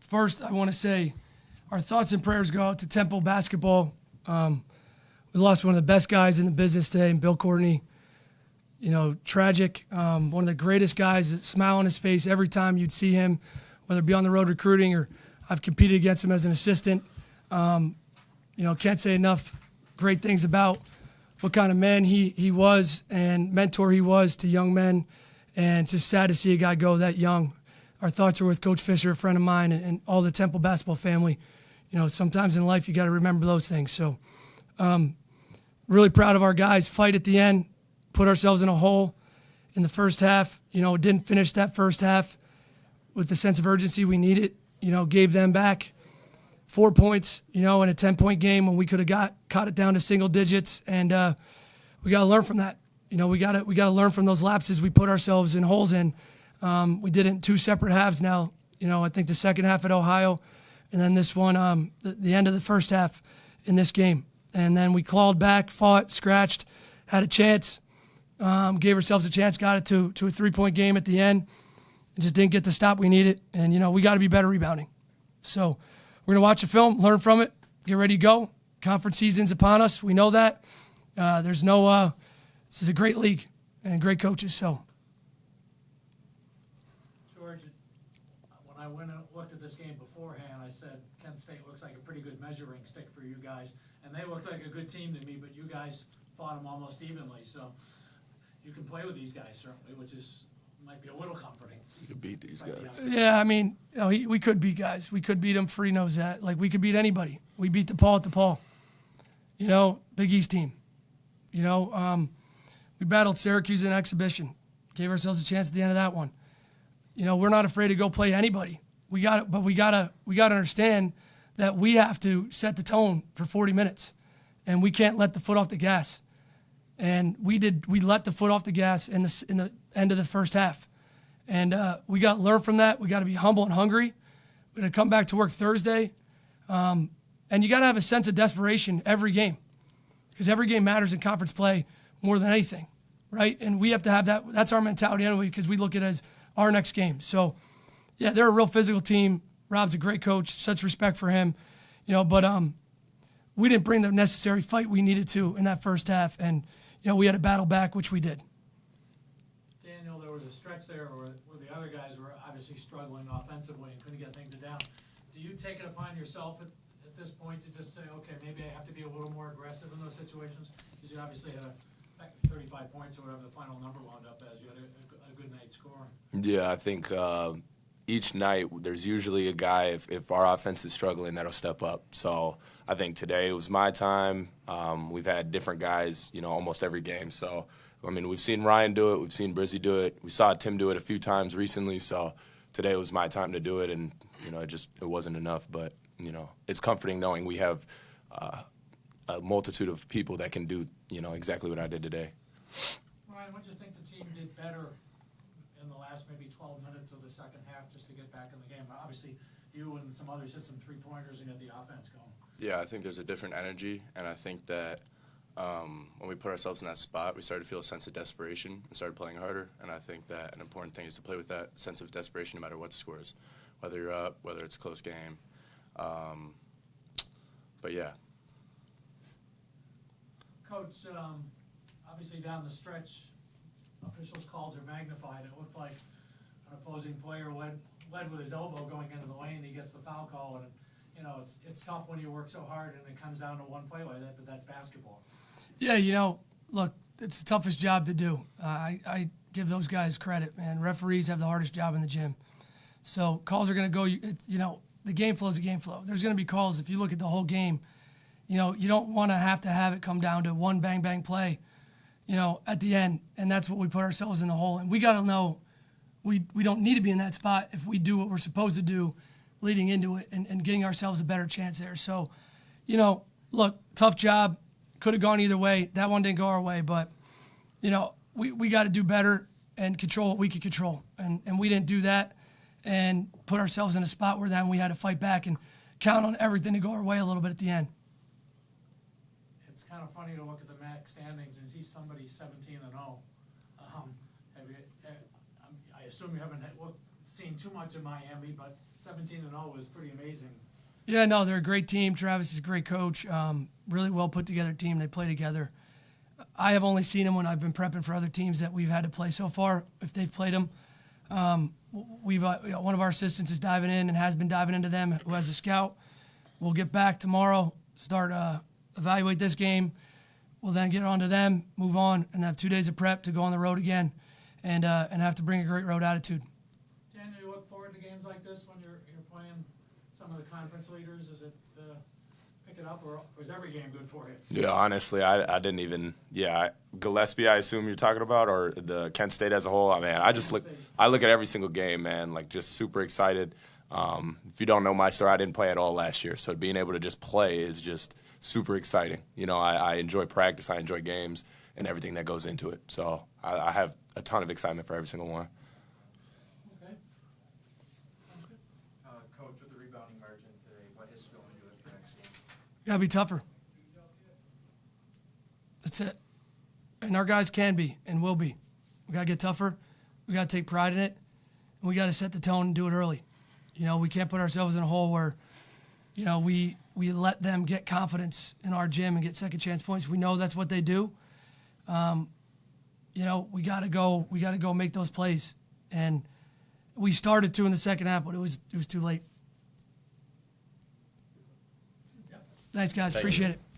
First, I want to say our thoughts and prayers go out to Temple basketball. We lost one of the best guys in the business today, Bill Courtney. You know, tragic. One of the greatest guys, that smile on his face every time you'd see him, whether it be on the road recruiting or I've competed against him as an assistant. You know, can't say enough great things about what kind of man he was and mentor he was to young men. And it's just sad to see a guy go that young. Our thoughts are with Coach Fisher, a friend of mine, and all the Temple basketball family. You know, sometimes in life you got to remember those things. So really proud of our guys. Fight at the end, put ourselves in a hole in the first half. You know, didn't finish that first half with the sense of urgency we needed. You know, gave them back 4 points, you know, in a 10-point game when we could have caught it down to single digits. And we got to learn from that. You know, we got to learn from those lapses we put ourselves in holes in. We did it in 2 separate halves now. You know, I think the second half at Ohio and then this one, the end of the first half in this game. And then we clawed back, fought, scratched, had a chance, gave ourselves a chance, got it to a 3-point game at the end, and just didn't get the stop we needed. And, you know, we got to be better rebounding. So we're going to watch a film, learn from it, get ready to go. Conference season's upon us. We know that. This is a great league and great coaches. So, George, when I went and looked at this game beforehand, I said Kent State looks like a pretty good measuring stick for you guys. And they looked like a good team to me, but you guys fought them almost evenly. So you can play with these guys, certainly, which might be a little comforting. You could beat these guys. Yeah, I mean, you know, we could beat guys. We could beat them. Free knows that. Like, we could beat anybody. We beat DePaul at DePaul. You know, Big East team. You know, we battled Syracuse in exhibition. Gave ourselves a chance at the end of that one. You know, we're not afraid to go play anybody. We gotta understand that we have to set the tone for 40 minutes, and we can't let the foot off the gas. And we let the foot off the gas in the end of the first half. And we got to learn from that. We got to be humble and hungry. We're going to come back to work Thursday. And you got to have a sense of desperation every game, because every game matters in conference play more than anything, right? And we have to have that. That's our mentality anyway, because we look at it as our next game. So, yeah, they're a real physical team. Rob's a great coach. Such respect for him. You know, but we didn't bring the necessary fight we needed to in that first half. And, you know, we had to battle back, which we did. Daniel, there was a stretch there where the other guys were obviously struggling offensively and couldn't get things down. Do you take it upon yourself at this point to just say, okay, maybe I have to be a little more aggressive in those situations? Because you obviously had 35 points or whatever the final number wound up as. You had a good night scoring. Yeah, I think each night there's usually a guy, if our offense is struggling, that'll step up. So I think today it was my time. We've had different guys, you know, almost every game. So, I mean, we've seen Ryan do it. We've seen Brizzy do it. We saw Tim do it a few times recently. So today was my time to do it. And, you know, it wasn't enough. But, you know, it's comforting knowing we have a multitude of people that can do, you know, exactly what I did today. Ryan, what do you think the team did better in the last maybe 12 minutes of the second half just to get back in the game? Obviously, you and some others hit some three-pointers and got the offense going. Yeah, I think there's a different energy, and I think that when we put ourselves in that spot, we started to feel a sense of desperation and started playing harder, and I think that an important thing is to play with that sense of desperation no matter what the score is, whether you're up, whether it's a close game. But, yeah. Coach, obviously down the stretch, officials' calls are magnified. It looked like an opposing player led with his elbow going into the lane. He gets the foul call, and you know it's tough when you work so hard and it comes down to one play like that. But that's basketball. Yeah, you know, look, it's the toughest job to do. I give those guys credit, man. Referees have the hardest job in the gym. So calls are going to go. You know, the game flow is a game flow. There's going to be calls if you look at the whole game. You know, you don't want to have it come down to one bang bang play, you know, at the end, and that's what we put ourselves in the hole. And we got to know we don't need to be in that spot if we do what we're supposed to do leading into it and getting ourselves a better chance there. So, you know, look, tough job. Could have gone either way. That one didn't go our way, but, you know, we got to do better and control what we could control. And we didn't do that and put ourselves in a spot where then we had to fight back and count on everything to go our way a little bit at the end. It's kind of funny to look at the MAC standings and see somebody 17-0. I assume you haven't seen too much of Miami, but 17-0 was pretty amazing. Yeah, no, they're a great team. Travis is a great coach. Really well put together team. They play together. I have only seen them when I've been prepping for other teams that we've had to play so far, if they've played them. We've one of our assistants is diving in and has been diving into them, who has a scout. We'll get back tomorrow, start evaluate this game. We'll then get on to them, move on, and have 2 days of prep to go on the road again and have to bring a great road attitude. Dan, do you look forward to games like this when you're playing some of the conference leaders? Is it pick it up, or is every game good for you? Yeah, honestly, I didn't even. Yeah, Gillespie, I assume you're talking about, or the Kent State as a whole. I mean, I look at every single game, man. Like, just super excited. If you don't know my story, I didn't play at all last year, so being able to just play is just super exciting. You know, I enjoy practice, I enjoy games, and everything that goes into it. So I have a ton of excitement for every single one. Okay. Sounds good. Coach, with the rebounding margin today, what has to go into it for next game? Gotta be tougher. That's it. And our guys can be and will be. We gotta get tougher. We gotta take pride in it. And we gotta set the tone and do it early. You know, we can't put ourselves in a hole where, you know, we let them get confidence in our gym and get second chance points. We know that's what they do. You know, we gotta go make those plays. And we started to in the second half, but it was too late. Thanks, guys. Appreciate it.